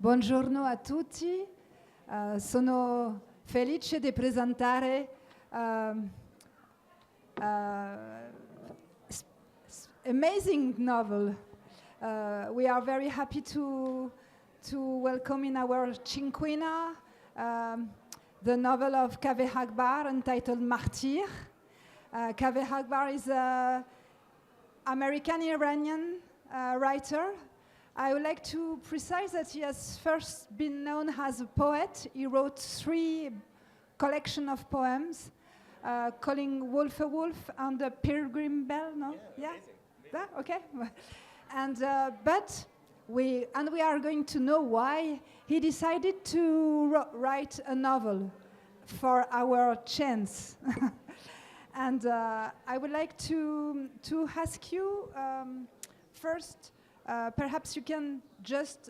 Buongiorno a tutti, sono felice di presentare amazing novel. We are very happy to welcome in our cinquina the novel of Kaveh Akbar entitled Martyr. Kaveh Akbar is an American-Iranian writer. I would like to precise that he has first been known as a poet. He wrote 3 collections of poems, calling Wolf a Wolf and the Pilgrim Bell. No, yeah, yeah? Okay. And but we are going to know why he decided to write a novel for our chance. And I would like to ask you first. Perhaps you can just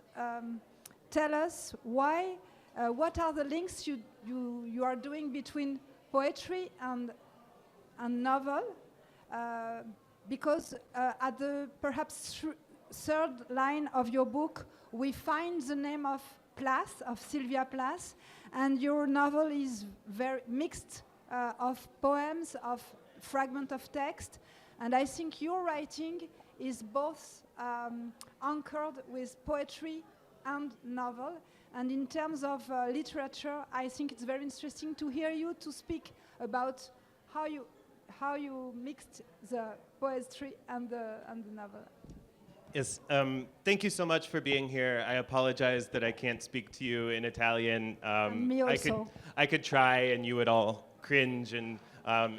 tell us why, what are the links you are doing between poetry and novel? Because at the perhaps third line of your book, we find the name of Plath, of Sylvia Plath, and your novel is very mixed of poems, of fragment of text, and I think your writing is both anchored with poetry and novel. And in terms of literature, I think it's very interesting to hear you to speak about how you mixed the poetry and the novel. Yes, thank you so much for being here. I apologize that I can't speak to you in Italian. Me also. I could try and you would all cringe and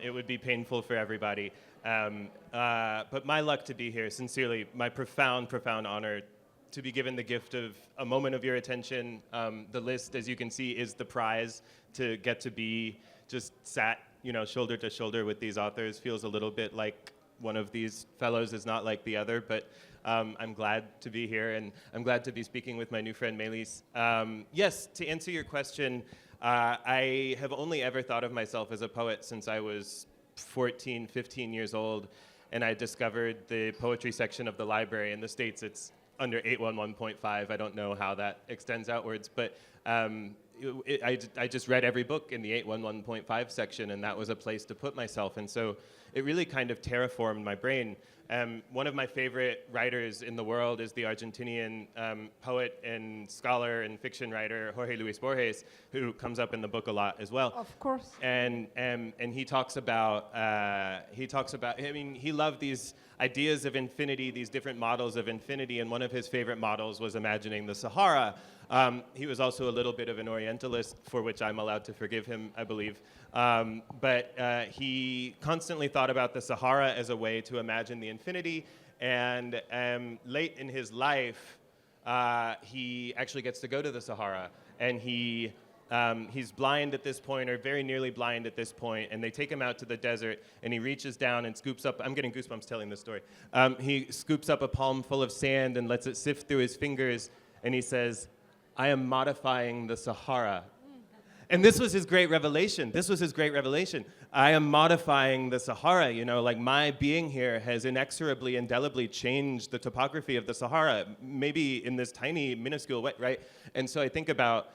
it would be painful for everybody. But my luck to be here, sincerely, my profound, profound honor to be given the gift of a moment of your attention. The list, as you can see, is the prize. To get to be just sat, shoulder to shoulder with these authors feels a little bit like one of these fellows is not like the other, but I'm glad to be here, and I'm glad to be speaking with my new friend, Maylis. Yes, to answer your question, I have only ever thought of myself as a poet since I was 14, 15 years old, and I discovered the poetry section of the library. In the States, it's under 811.5. I don't know how that extends outwards, but I just read every book in the 811.5 section, and that was a place to put myself. And so it really kind of terraformed my brain. One of my favorite writers in the world is the Argentinian poet and scholar and fiction writer Jorge Luis Borges, who comes up in the book a lot as well. Of course. And he talks about he loved these ideas of infinity, these different models of infinity, and one of his favorite models was imagining the Sahara. He was also a little bit of an Orientalist, for which I'm allowed to forgive him, I believe. But he constantly thought about the Sahara as a way to imagine the infinity. And late in his life, he actually gets to go to the Sahara. And he's blind at this point, or very nearly blind at this point, and they take him out to the desert, and he reaches down and scoops up, I'm getting goosebumps telling this story. He scoops up a palm full of sand and lets it sift through his fingers, and he says, "I am modifying the Sahara." And this was his great revelation. I am modifying the Sahara, like my being here has inexorably, indelibly changed the topography of the Sahara, maybe in this tiny, minuscule way, right? And so I think about,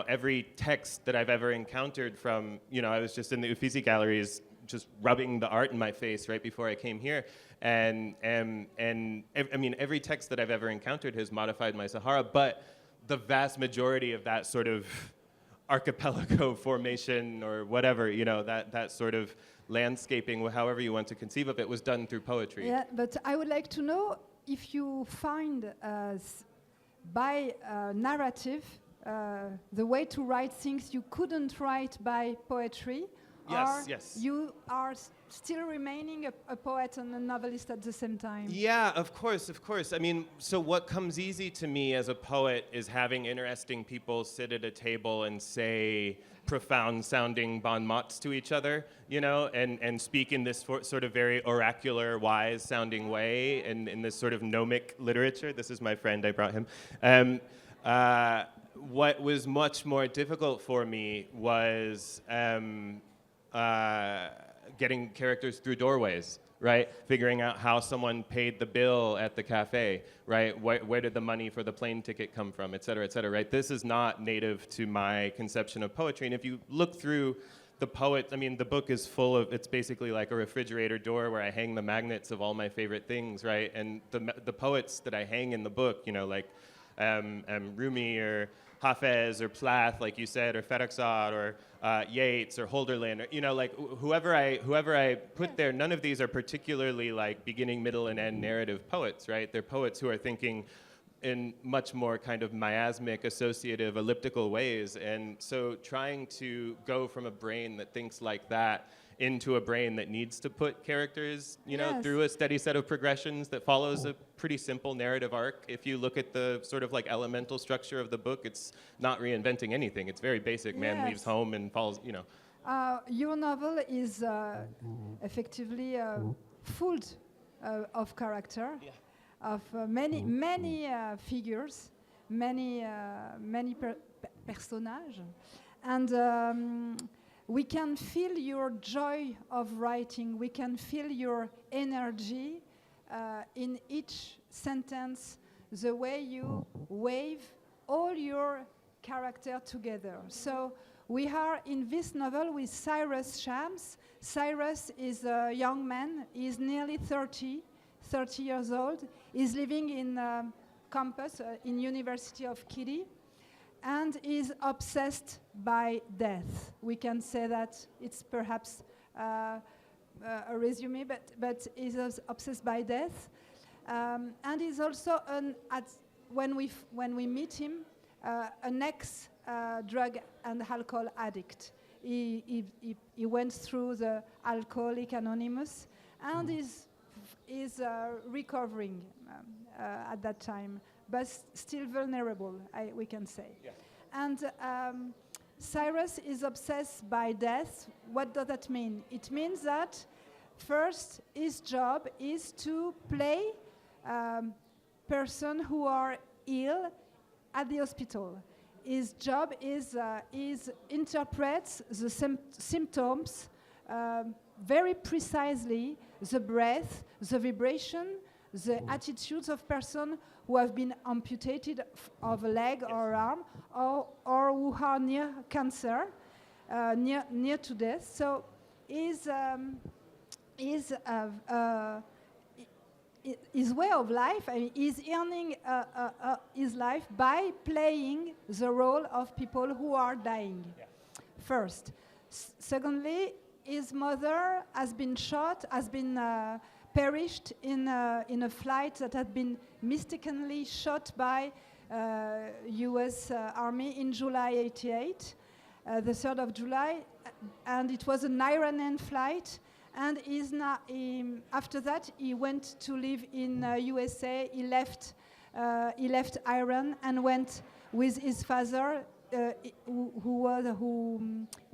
every text that I've ever encountered from, I was just in the Uffizi galleries, just rubbing the art in my face right before I came here. And every text that I've ever encountered has modified my Sahara, but the vast majority of that sort of archipelago formation or whatever, that sort of landscaping, however you want to conceive of it, was done through poetry. Yeah, but I would like to know if you find by narrative the way to write things you couldn't write by poetry. Yes. You are still remaining a poet and a novelist at the same time. Yeah, of course. So what comes easy to me as a poet is having interesting people sit at a table and say profound sounding bon mots to each other, and speak in this sort of very oracular, wise sounding way, and in this sort of gnomic literature. This is my friend, I brought him. What was much more difficult for me was getting characters through doorways, right? Figuring out how someone paid the bill at the cafe, right? Where did the money for the plane ticket come from, et cetera, right? This is not native to my conception of poetry. And if you look through the poet, I mean, the book is full of, it's basically like a refrigerator door where I hang the magnets of all my favorite things, right? And the poets that I hang in the book, you know, like Rumi or Hafez or Plath, like you said, or Ferraxar or Yeats or Holderlin, or, you know, like whoever I put there, none of these are particularly like beginning, middle, and end narrative poets, right? They're poets who are thinking in much more kind of miasmic, associative, elliptical ways. And so trying to go from a brain that thinks like that into a brain that needs to put characters, you know, through a steady set of progressions that follows a pretty simple narrative arc. If you look at the sort of like elemental structure of the book, it's not reinventing anything. It's very basic. Man leaves home and falls, you know. Your novel is effectively full of character, of many figures, many personages, and we can feel your joy of writing. We can feel your energy in each sentence, the way you wave all your character together. So we are in this novel with Cyrus Shams. Cyrus is a young man. He's nearly 30 years old. He's living in campus in University of Kitty, and is obsessed by death. We can say that it's perhaps a resume, but he's obsessed by death, and he's also when we meet him, an ex-drug and alcohol addict. He went through the Alcoholic Anonymous, and is recovering at that time, but still vulnerable, we can say. Yeah. And Cyrus is obsessed by death. What does that mean? It means that first, his job is to play person who are ill at the hospital. His job is interprets the symptoms very precisely, the breath, the vibration, the attitudes of person who have been amputated of a leg or arm, or who are near cancer, near to death. So his way of life, I mean, is earning his life by playing the role of people who are dying. Yeah. First. Secondly, his mother has been shot, has been perished in a flight that had been mistakenly shot by U.S. Army in July '88, the 3rd of July, and it was an Iranian flight. And after that, he went to live in USA. He left Iran and went with his father,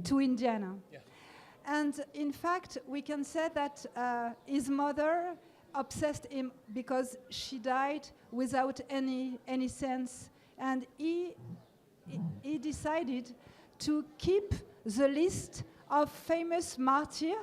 to Indiana. Yeah. And in fact, we can say that his mother obsessed him because she died without any sense, and he decided to keep the list of famous martyrs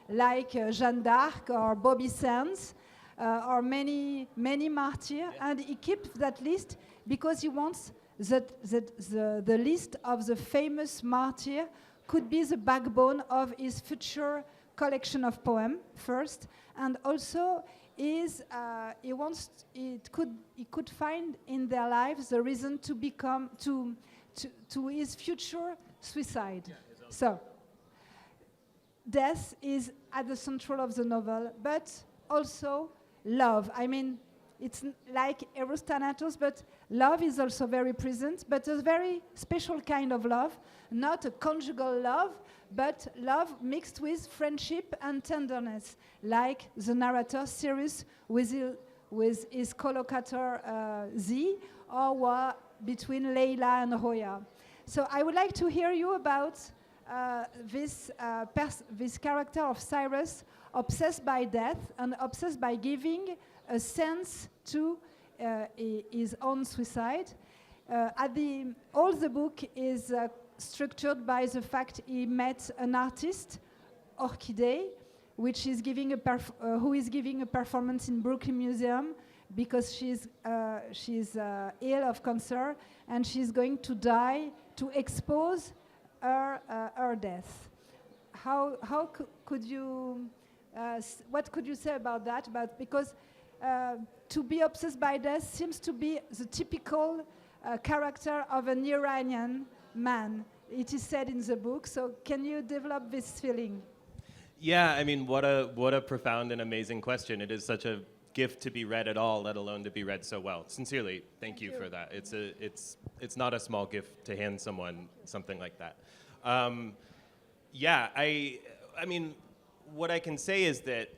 like Jeanne d'Arc or Bobby Sands, or many martyrs, and he keeps that list because he wants that the list of the famous martyrs could be the backbone of his future collection of poems first, and also he could find in their lives the reason to become to his future suicide. Yeah, so death is at the central of the novel, but also love. I mean, it's like Eros Thanatos, but love is also very present, but a very special kind of love, not a conjugal love, but love mixed with friendship and tenderness, like the narrator Cyrus with his collocator Z, or between Leila and Roya. So I would like to hear you about this character of Cyrus, obsessed by death and obsessed by giving a sense to his own suicide. All the book is structured by the fact he met an artist, Orchidée, which is giving who is giving a performance in Brooklyn Museum because she's ill of cancer and she's going to die to expose her death. Could you what could you say about that? Because to be obsessed by death seems to be the typical character of an Iranian man. It is said in the book. So can you develop this feeling? Yeah, I mean, what a profound and amazing question. It is such a gift to be read at all, let alone to be read so well. Sincerely, thank you for that. It's not a small gift to hand someone something like that. Yeah, I mean, what I can say is that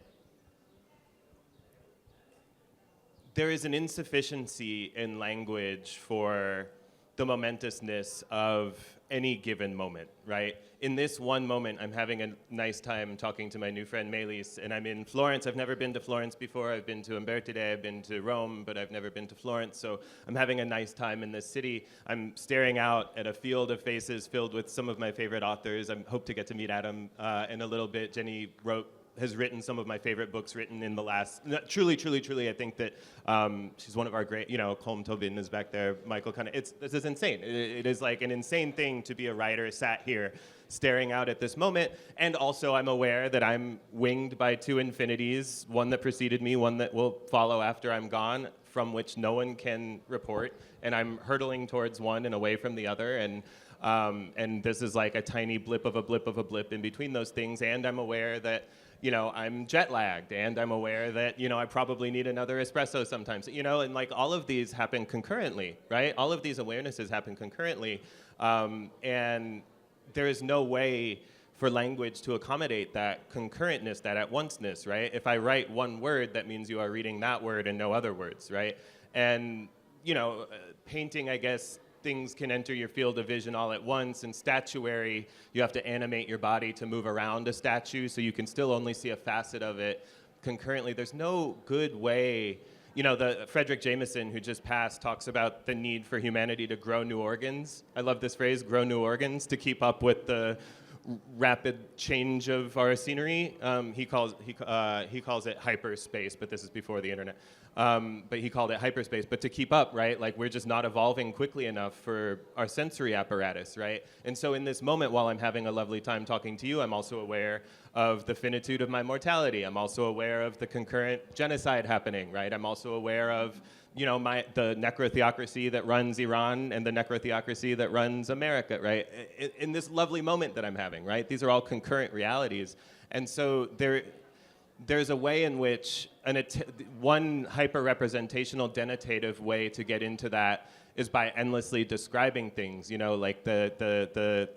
there is an insufficiency in language for the momentousness of any given moment, right? In this one moment, I'm having a nice time talking to my new friend Maylis, and I'm in Florence. I've never been to Florence before. I've been to Martire, I've been to Rome, but I've never been to Florence, so I'm having a nice time in this city. I'm staring out at a field of faces filled with some of my favorite authors. I hope to get to meet Adam in a little bit. Jenny has written some of my favorite books written in the last, truly, I think that she's one of our great, Colm Tobin is back there, Michael this is insane. It is like an insane thing to be a writer sat here staring out at this moment, and also I'm aware that I'm winged by two infinities, one that preceded me, one that will follow after I'm gone, from which no one can report, and I'm hurtling towards one and away from the other, and this is like a tiny blip of a blip in between those things, and I'm aware that I'm jet lagged, and I'm aware that, I probably need another espresso sometimes, and like all of these happen concurrently, right? All of these awarenesses happen concurrently, and there is no way for language to accommodate that concurrentness, that at-onceness, right? If I write one word, that means you are reading that word and no other words, right? And, painting, I guess, things can enter your field of vision all at once. In statuary, you have to animate your body to move around a statue, so you can still only see a facet of it concurrently. There's no good way. The Frederick Jameson, who just passed, talks about the need for humanity to grow new organs. I love this phrase, grow new organs, to keep up with the rapid change of our scenery. He calls it hyperspace, but this is before the internet. But he called it hyperspace. But to keep up, right? Like, we're just not evolving quickly enough for our sensory apparatus, right? And so in this moment, while I'm having a lovely time talking to you, I'm also aware of the finitude of my mortality. I'm also aware of the concurrent genocide happening, right? I'm also aware of the necrotheocracy that runs Iran and the necrotheocracy that runs America, right? In this lovely moment that I'm having, right? These are all concurrent realities. And so there's a way in which one hyper-representational denotative way to get into that is by endlessly describing things, like the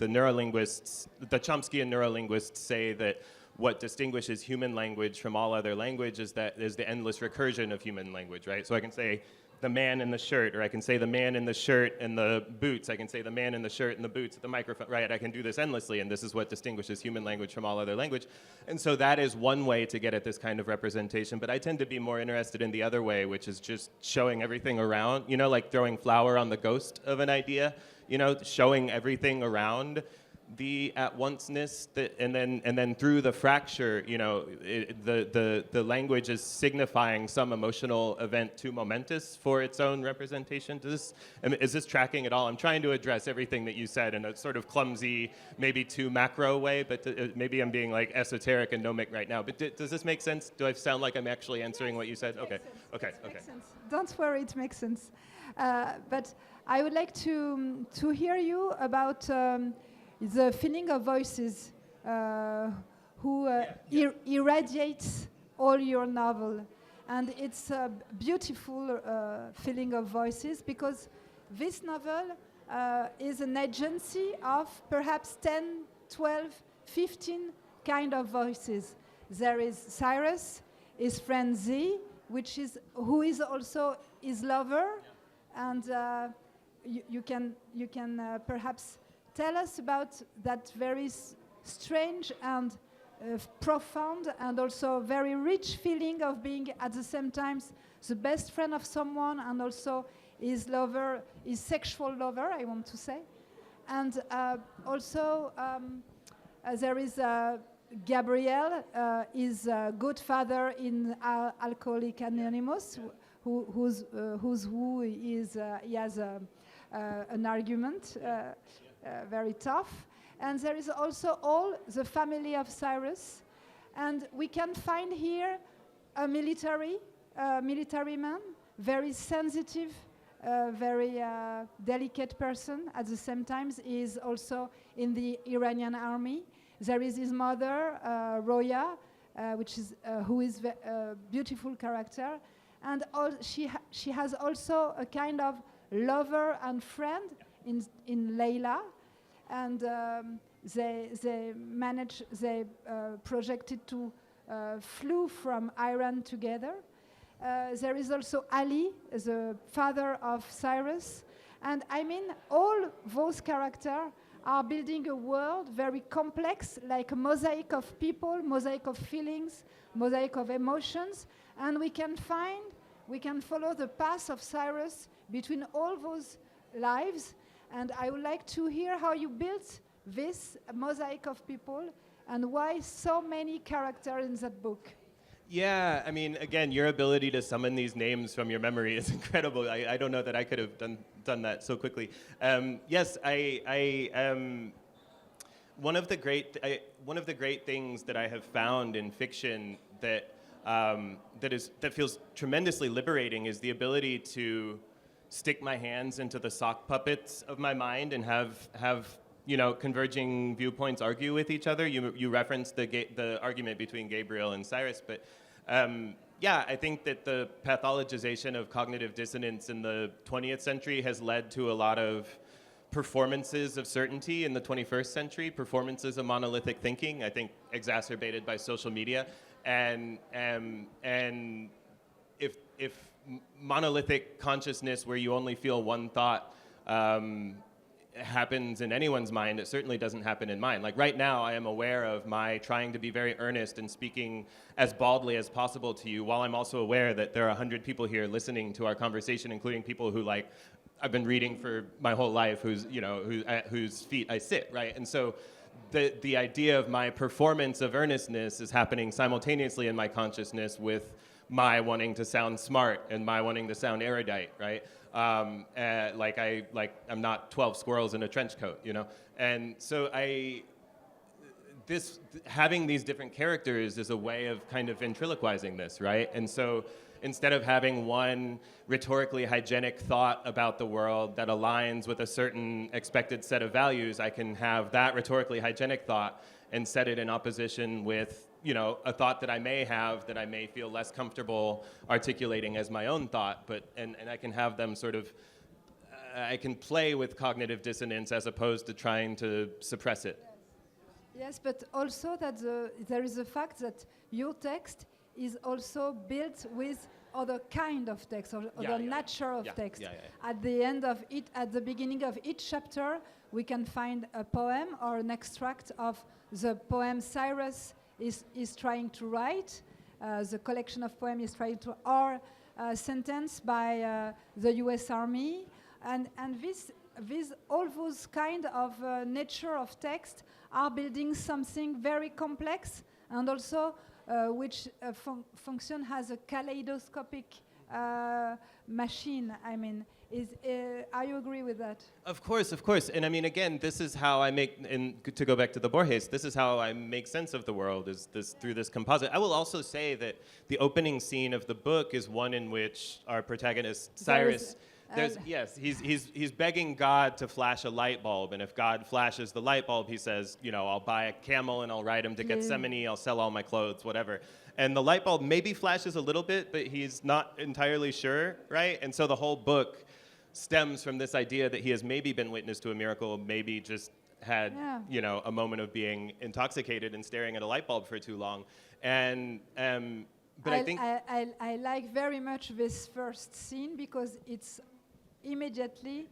neurolinguists, the Chomskyan neurolinguists say that what distinguishes human language from all other language is the endless recursion of human language, right? So I can say the man in the shirt, or I can say the man in the shirt and the boots. I can say the man in the shirt and the boots at the microphone, right? I can do this endlessly, and this is what distinguishes human language from all other language. And so that is one way to get at this kind of representation, but I tend to be more interested in the other way, which is just showing everything around, like throwing flour on the ghost of an idea, showing everything around the at-onceness, and then through the fracture, the language is signifying some emotional event too momentous for its own representation. Is this tracking at all? I'm trying to address everything that you said in a sort of clumsy, maybe too macro way, but maybe I'm being like esoteric and gnomic right now. But does this make sense? Do I sound like I'm actually answering what you said? Okay. Makes sense. Don't worry, it makes sense. But I would like to hear you about the feeling of voices who irradiates all your novel. And it's a beautiful feeling of voices, because this novel is an agency of perhaps 10, 12, 15 kind of voices. There is Cyrus, his friend Z, who is also his lover, and you can perhaps tell us about that very strange and profound and also very rich feeling of being at the same time the best friend of someone and also his lover, his sexual lover, I want to say. And also there is Gabriel is a good father in Alcoholic Anonymous, he has an argument, very tough. And there is also all the family of Cyrus. And we can find here a military man, very sensitive, very delicate person. At the same time, he is also in the Iranian army. There is his mother, Roya, who is a beautiful character. And she has also a kind of lover and friend in Layla. And they projected to flew from Iran together. There is also Ali, the father of Cyrus. And I mean, all those characters are building a world very complex, like a mosaic of people, mosaic of feelings, mosaic of emotions. And we can follow the path of Cyrus between all those lives. And I would like to hear how you built this mosaic of people and why so many characters in that book. Yeah, I mean, again, your ability to summon these names from your memory is incredible. I don't know that I could have done that so quickly. Yes, one of the great things that I have found in fiction that feels tremendously liberating is the ability to stick my hands into the sock puppets of my mind and have converging viewpoints argue with each other. You referenced the argument between Gabriel and Cyrus, but I think that the pathologization of cognitive dissonance in the 20th century has led to a lot of performances of certainty in the 21st century, performances of monolithic thinking, I think exacerbated by social media. And if monolithic consciousness where you only feel one thought happens in anyone's mind, it certainly doesn't happen in mine. Like right now, I am aware of my trying to be very earnest and speaking as baldly as possible to you, while I'm also aware that there are 100 people here listening to our conversation, including people who I've been reading for my whole life, at whose feet I sit, right? And so the idea of my performance of earnestness is happening simultaneously in my consciousness with my wanting to sound smart and my wanting to sound erudite, right? I'm not 12 squirrels in a trench coat, And so having these different characters is a way of kind of ventriloquizing this, right? And so instead of having one rhetorically hygienic thought about the world that aligns with a certain expected set of values, I can have that rhetorically hygienic thought and set it in opposition with a thought that I may have that I may feel less comfortable articulating as my own thought, and I can have them sort of, I can play with cognitive dissonance as opposed to trying to suppress it. Yes, but also that there is the fact that your text is also built with other kind of text, or other nature of text. At the end of it, at the beginning of each chapter, we can find a poem or an extract of the poem Cyrus is trying to write, the collection of poems is trying to, or sentence by the U.S. Army, and this all those kind of nature of text are building something very complex, and also which function has a kaleidoscopic machine. I mean, are you agree with that? Of course. And I mean, again, this is how I make, and to go back to the Borges, this is how I make sense of the world, is through this composite. I will also say that the opening scene of the book is one in which our protagonist, Cyrus, he's begging God to flash a light bulb, and if God flashes the light bulb, he says, I'll buy a camel and I'll ride him to Gethsemane, I'll sell all my clothes, whatever. And the light bulb maybe flashes a little bit, but he's not entirely sure, right? And so the whole book stems from this idea that he has maybe been witness to a miracle, maybe just had, a moment of being intoxicated and staring at a light bulb for too long. And but I think I like very much this first scene because it's immediately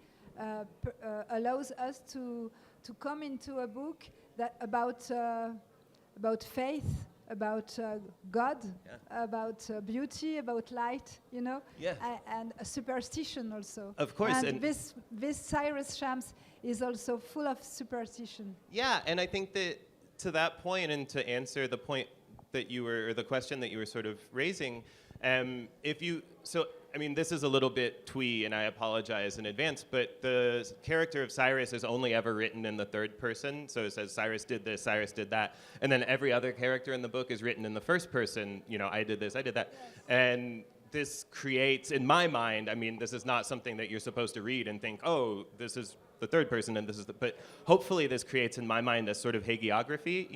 allows us to come into a book that about faith, about God, about beauty, about light, and a superstition also. Of course. And this Cyrus Shams is also full of superstition. Yeah, and I think that to that point and to answer the point that you were, or the question that you were sort of raising, this is a little bit twee, and I apologize in advance, but the character of Cyrus is only ever written in the third person, so it says Cyrus did this, Cyrus did that, and then every other character in the book is written in the first person, I did this, I did that, yes. And this creates, in my mind, this is not something that you're supposed to read and think, oh, this is the third person and this is but hopefully this creates in my mind a sort of hagiography,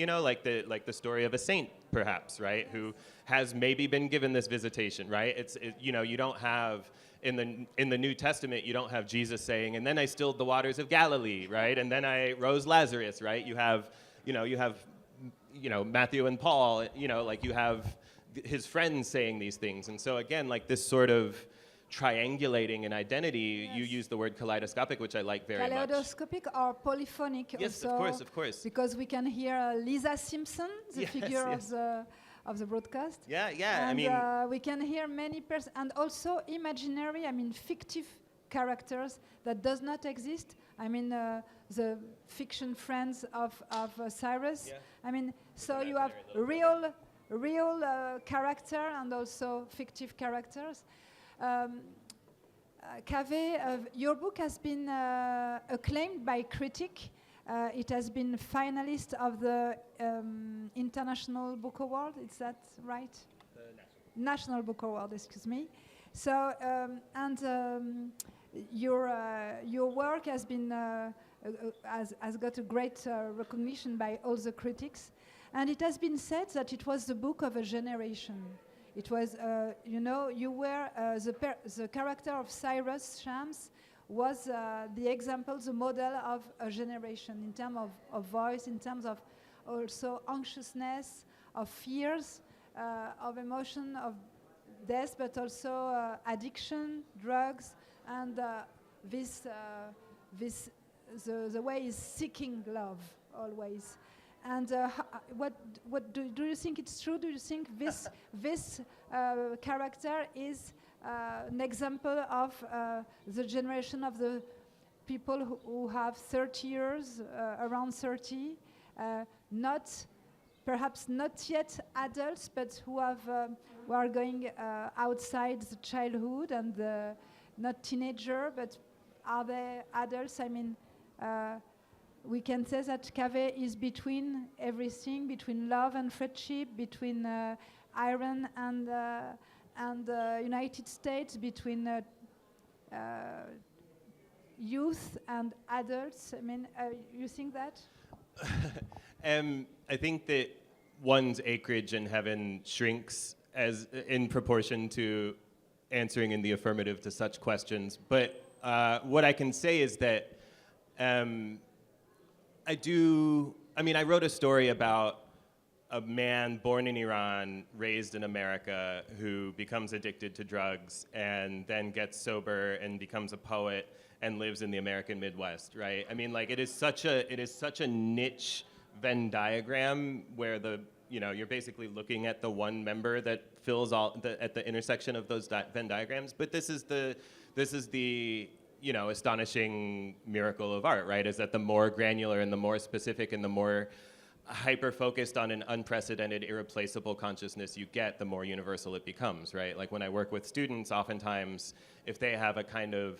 like the story of a saint, perhaps, right, who has maybe been given this visitation, right? You don't have in the New Testament, you don't have Jesus saying, and then I stilled the waters of Galilee, right? And then I rose Lazarus, right? You have Matthew and Paul, you have his friends saying these things. And so again, this sort of triangulating an identity, yes. You use the word kaleidoscopic, which I like very much. Kaleidoscopic or polyphonic, yes, also. Of course. Because we can hear Lisa Simpson, the figure yes. of the broadcast. Yeah. And we can hear many persons, and also imaginary, fictive characters that does not exist. The fiction friends of Cyrus. Yeah. So you have real character and also fictive characters. Kaveh, your book has been acclaimed by critic. It has been finalist of the International Book Award. Is that right? The National Book Award, excuse me. So, your work has been has got a great recognition by all the critics, and it has been said that it was the book of a generation. It was, you were the character of Cyrus Shams was the example, the model of a generation in terms of voice, in terms of also anxiousness, of fears, of emotion, of death, but also addiction, drugs, and the way is seeking love always. And what do you think it's true? Do you think this character is an example of the generation of the people who have 30 years, around 30, perhaps not yet adults, but who are going outside the childhood and not teenager, but are they adults? We can say that Kaveh is between everything, between love and friendship, between Iran and United States, between youth and adults. You think that? I think that one's acreage in heaven shrinks as in proportion to answering in the affirmative to such questions. But what I can say is that I wrote a story about a man born in Iran, raised in America, who becomes addicted to drugs and then gets sober and becomes a poet and lives in the American Midwest, right? It is such a niche Venn diagram where you're basically looking at the one member that fills at the intersection of those Venn diagrams. But this is the astonishing miracle of art, right? Is that the more granular and the more specific and the more hyper-focused on an unprecedented, irreplaceable consciousness you get, the more universal it becomes, right? When I work with students, oftentimes, if they have a kind of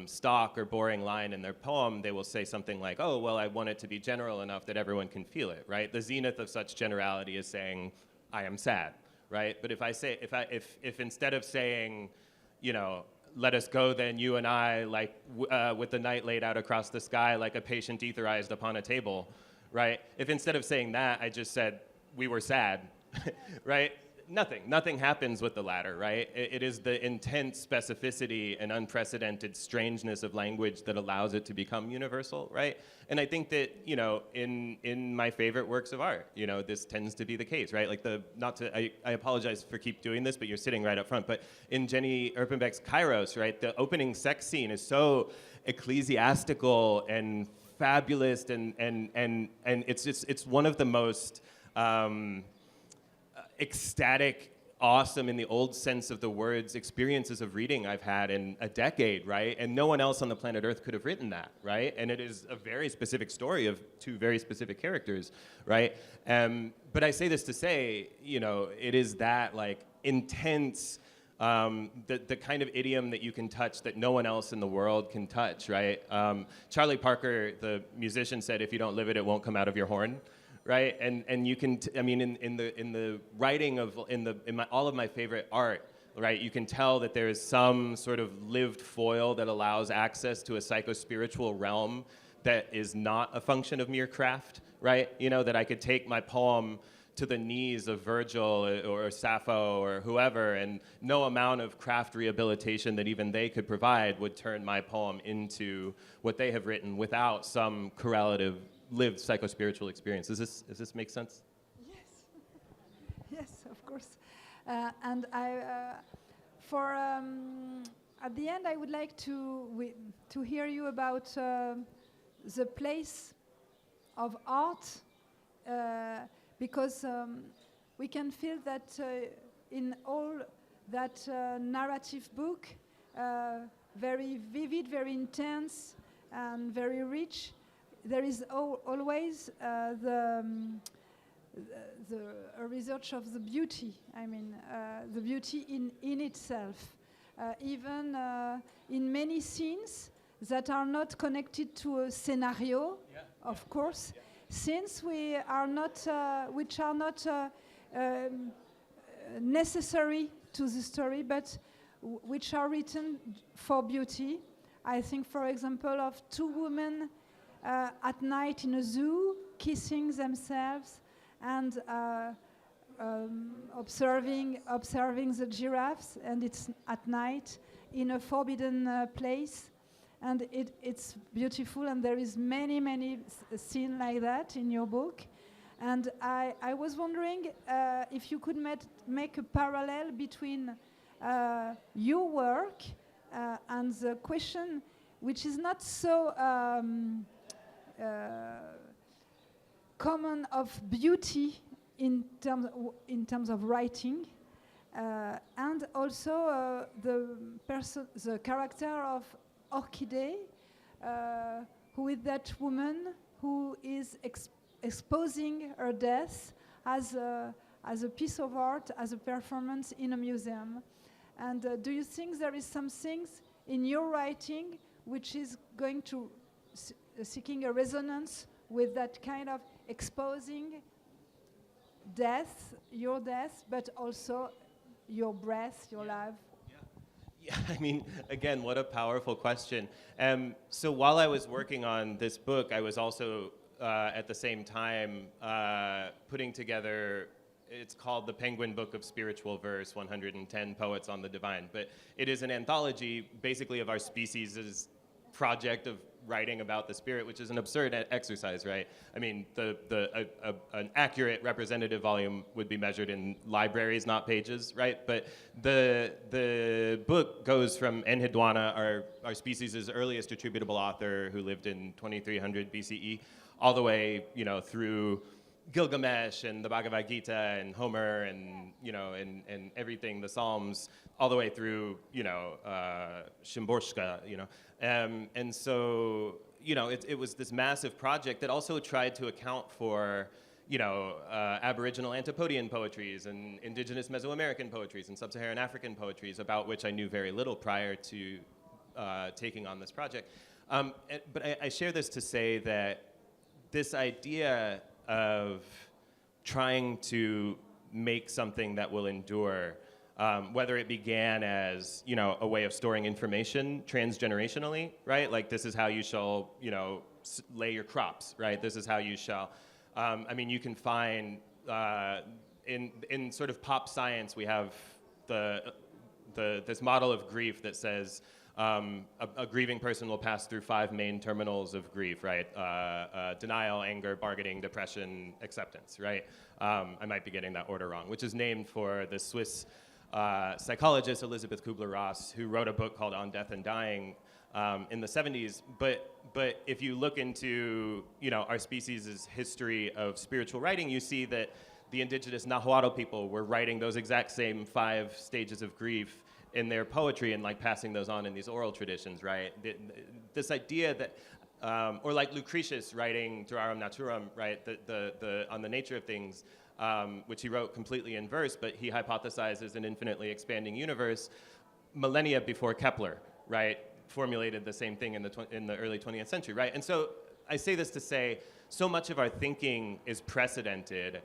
stock or boring line in their poem, they will say something like, oh, well, I want it to be general enough that everyone can feel it, right? The zenith of such generality is saying, I am sad, right? But if instead of saying, let us go then, you and I, with the night laid out across the sky like a patient etherized upon a table, right? If instead of saying that, I just said, we were sad, right? Nothing happens with the latter, right? It is the intense specificity and unprecedented strangeness of language that allows it to become universal, right? And I think that, in my favorite works of art, this tends to be the case, right? I apologize for keep doing this, but you're sitting right up front, but in Jenny Erpenbeck's Kairos, right, the opening sex scene is so ecclesiastical and fabulous, and it's one of the most ecstatic awesome in the old sense of the words experiences of reading I've had in a decade, right? And no one else on the planet Earth could have written that, right? And it is a very specific story of two very specific characters, right? But I say this to say, you know, it is that like intense, the kind of idiom that you can touch that no one else in the world can touch, right? Charlie Parker, the musician, said, "If you don't live it, it won't come out of your horn." Right, and you can, I mean, in the writing of all of my favorite art, right, you can tell that there is some sort of lived foil that allows access to a psycho-spiritual realm that is not a function of mere craft, right? You know, that I could take my poem to the knees of Virgil or Sappho or whoever, and no amount of craft rehabilitation that even they could provide would turn my poem into what they have written without some correlative lived psycho-spiritual experience. Does this make sense? Yes, yes, of course. And at the end, I would like to hear you about the place of art, because we can feel that in all that narrative book, very vivid, very intense, and very rich. There is always the research of the beauty. I mean, the beauty in itself. Even in many scenes that are not connected to a scenario, of course, scenes which are not necessary to the story, but which are written for beauty. I think, for example, of two women at night in a zoo, kissing themselves and observing the giraffes, and it's at night in a forbidden place, and it's beautiful, and there is many scenes like that in your book. And I was wondering if you could make a parallel between your work and the question, which is not so common, of beauty in terms of writing, and also the character of Orchidée, who is that woman who is exposing her death as a piece of art, as a performance in a museum. And do you think there is some things in your writing which is going to seeking a resonance with that kind of exposing death, your death, but also your breath, your life? Yeah, I mean, again, what a powerful question. So while I was working on this book, I was also at the same time putting together, it's called the Penguin Book of Spiritual Verse, 110 Poets on the Divine. But it is an anthology basically of our species' project of writing about the spirit, which is an absurd exercise, right? I mean, an accurate representative volume would be measured in libraries, not pages, right? But the book goes from Enheduanna, our species' earliest attributable author, who lived in 2300 BCE, all the way, you know, through Gilgamesh and the Bhagavad Gita and Homer and, you know, and everything, the Psalms, all the way through, you know, Szymborska, you know. And so, you know, it was this massive project that also tried to account for, you know, Aboriginal Antipodean poetries and indigenous Mesoamerican poetries and sub-Saharan African poetries, about which I knew very little prior to taking on this project. But I share this to say that this idea of trying to make something that will endure, whether it began as, you know, a way of storing information transgenerationally, right? Like, this is how you shall, you know, lay your crops, right? This is how you shall. I mean, you can find in sort of pop science, we have this model of grief that says a grieving person will pass through 5 main terminals of grief, right? Denial, anger, bargaining, depression, acceptance, right? I might be getting that order wrong, which is named for the Swiss psychologist Elisabeth Kubler-Ross, who wrote a book called On Death and Dying in the 70s. But if you look into, you know, our species' history of spiritual writing, you see that the indigenous Nahuatl people were writing those exact same 5 stages of grief in their poetry and like passing those on in these oral traditions, right? This idea that, or like Lucretius writing Durarum Naturam, right? On the nature of things, which he wrote completely in verse, but he hypothesizes an infinitely expanding universe. Millennia before Kepler, right, formulated the same thing in the early 20th century, right? And so I say this to say, so much of our thinking is precedented,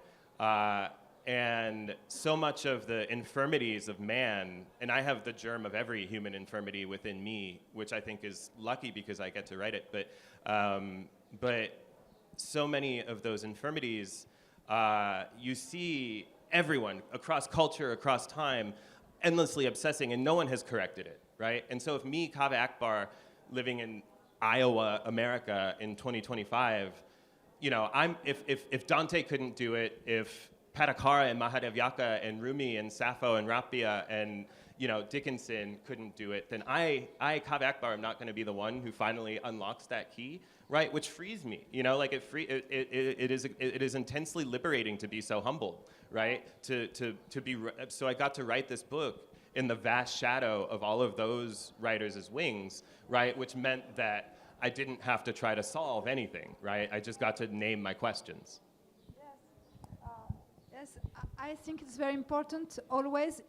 and so much of the infirmities of man, and I have the germ of every human infirmity within me, which I think is lucky because I get to write it, but so many of those infirmities, you see everyone across culture, across time, endlessly obsessing, and no one has corrected it, right? And so if me, Kaveh Akbar, living in Iowa, America in 2025, you know, if Dante couldn't do it, if Patakara and Mahadevyaga and Rumi and Sappho and Rapia and, you know, Dickinson couldn't do it, then I Kaveh Akbar, am not going to be the one who finally unlocks that key, right? Which frees me, you know, like it is intensely liberating to be so humble, right? So I got to write this book in the vast shadow of all of those writers' wings, right? Which meant that I didn't have to try to solve anything, right? I just got to name my questions. Yes, I think it's very important always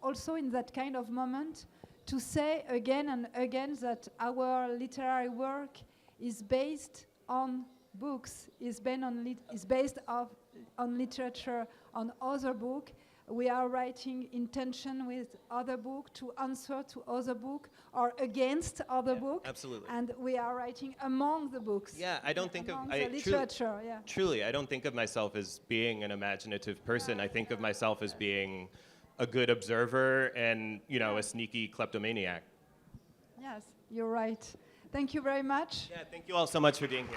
also in that kind of moment to say again and again that our literary work is based on books, is based on literature, on other book. We are writing in tension with other book to answer to other book or against other book. Absolutely. And we are writing among the books. Yeah, I don't think of the literature. Truly, I don't think of myself as being an imaginative person. I think of myself as being a good observer and, you know, a sneaky kleptomaniac. Yes, you're right. Thank you very much. Yeah, thank you all so much for being here.